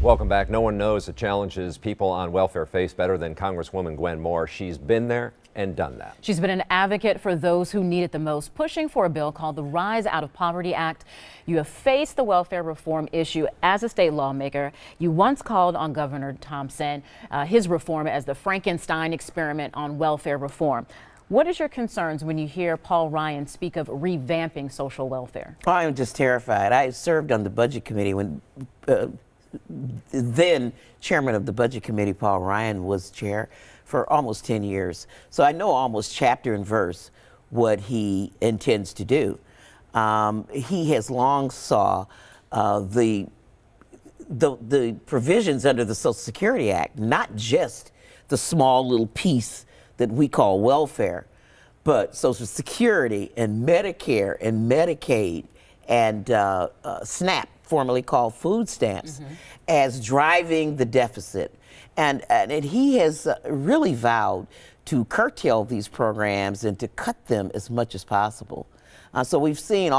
Welcome back. No one knows the challenges people on welfare face better than Congresswoman Gwen Moore. She's been there and done that. She's been an advocate for those who need it the most, pushing for a bill called the Rise Out of Poverty Act. You have faced the welfare reform issue as a state lawmaker. You once called on Governor Thompson, his reform as the Frankenstein experiment on welfare reform. What is your concerns when you hear Paul Ryan speak of revamping social welfare? I am just terrified. I served on the budget committee when then chairman of the budget committee, Paul Ryan, was chair for almost 10 years. So I know almost chapter and verse what he intends to do. He has long saw the provisions under the Social Security Act, not just the small little piece that we call welfare, but Social Security and Medicare and Medicaid and SNAP, formerly called food stamps, as driving the deficit. And he has really vowed to curtail these programs and to cut them as much as possible. So we've seen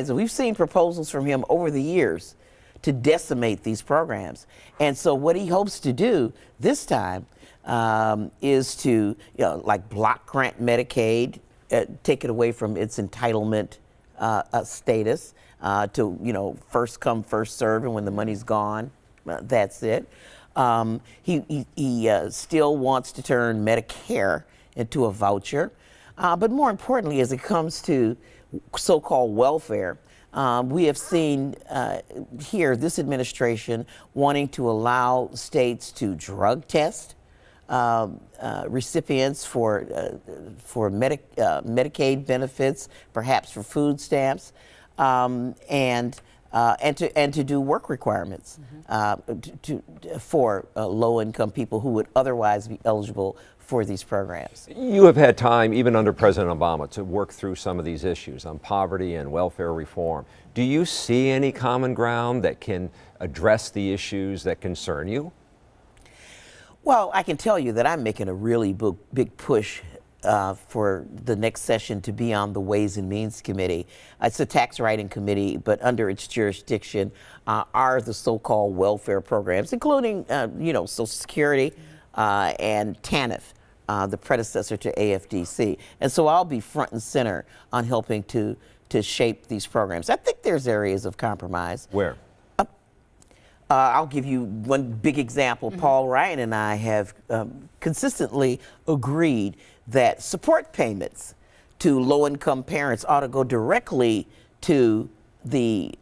we've seen proposals from him over the years to decimate these programs. And so what he hopes to do this time is to, like block grant Medicaid, take it away from its entitlement status to, first come, first serve, and when the money's gone, that's it. He still wants to turn Medicare into a voucher. But more importantly, as it comes to so-called welfare, we have seen here this administration wanting to allow states to drug test recipients for Medicaid benefits, perhaps for food stamps, and to do work requirements for low-income people who would otherwise be eligible for these programs. You have had time, even under President Obama, to work through some of these issues on poverty and welfare reform. Do you see any common ground that can address the issues that concern you? Well, I can tell you that I'm making a really big push for the next session to be on the Ways and Means Committee. It's a tax writing committee, but under its jurisdiction are the so-called welfare programs, including, Social Security and TANF, the predecessor to AFDC. And so I'll be front and center on helping to shape these programs. I think there's areas of compromise. Where? I'll give you one big example. Paul Ryan and I have consistently agreed that support payments to low-income parents ought to go directly to the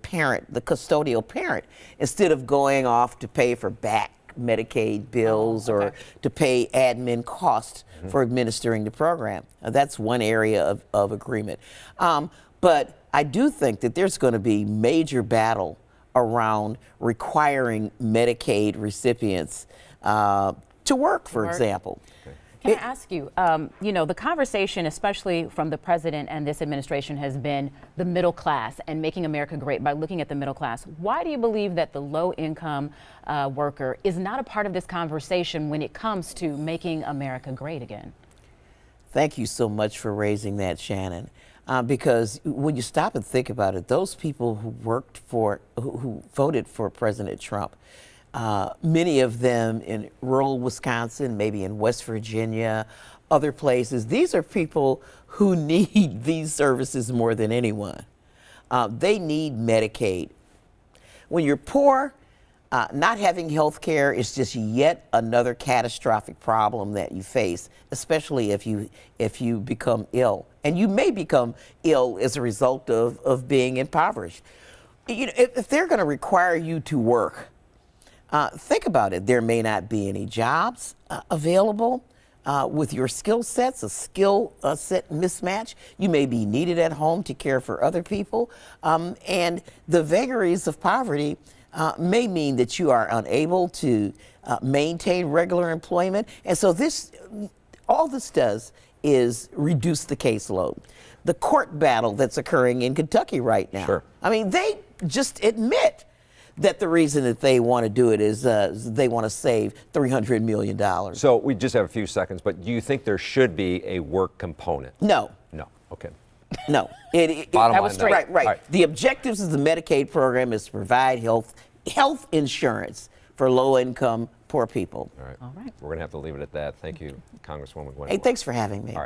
parent, the custodial parent, instead of going off to pay for back Medicaid bills or to pay admin costs for administering the program. That's one area of agreement. But I do think that there's going to be major battle around requiring Medicaid recipients to work, for example. Can I ask you, the conversation, especially from the president and this administration, has been the middle class and making America great by looking at the middle class. Why do you believe that the low-income worker is not a part of this conversation when it comes to making America great again? Thank you so much for raising that, Shannon. Because when you stop and think about it, those people who voted for President Trump, many of them in rural Wisconsin, maybe in West Virginia, other places, these are people who need these services more than anyone. They need Medicaid. When you're poor, not having health care is just yet another catastrophic problem that you face, especially if you become ill. And you may become ill as a result of being impoverished. If they're going to require you to work, think about it. There may not be any jobs available with your skill sets, a skill set mismatch. You may be needed at home to care for other people. And the vagaries of poverty may mean that you are unable to maintain regular employment. And so all this does is reduce the caseload. The court battle that's occurring in Kentucky right now. Sure. I mean, they just admit that the reason that they want to do it is they want to save $300 million. So we just have a few seconds, but do you think there should be a work component? No. No. Okay. No. Bottom That line, was no. straight. Right, right. All right. The objectives of the Medicaid program is to provide health insurance for low-income, poor people. All right. All right. We're going to have to leave it at that. Thank you, Congresswoman Gwen Hey, Moore. thanks for having me. All right.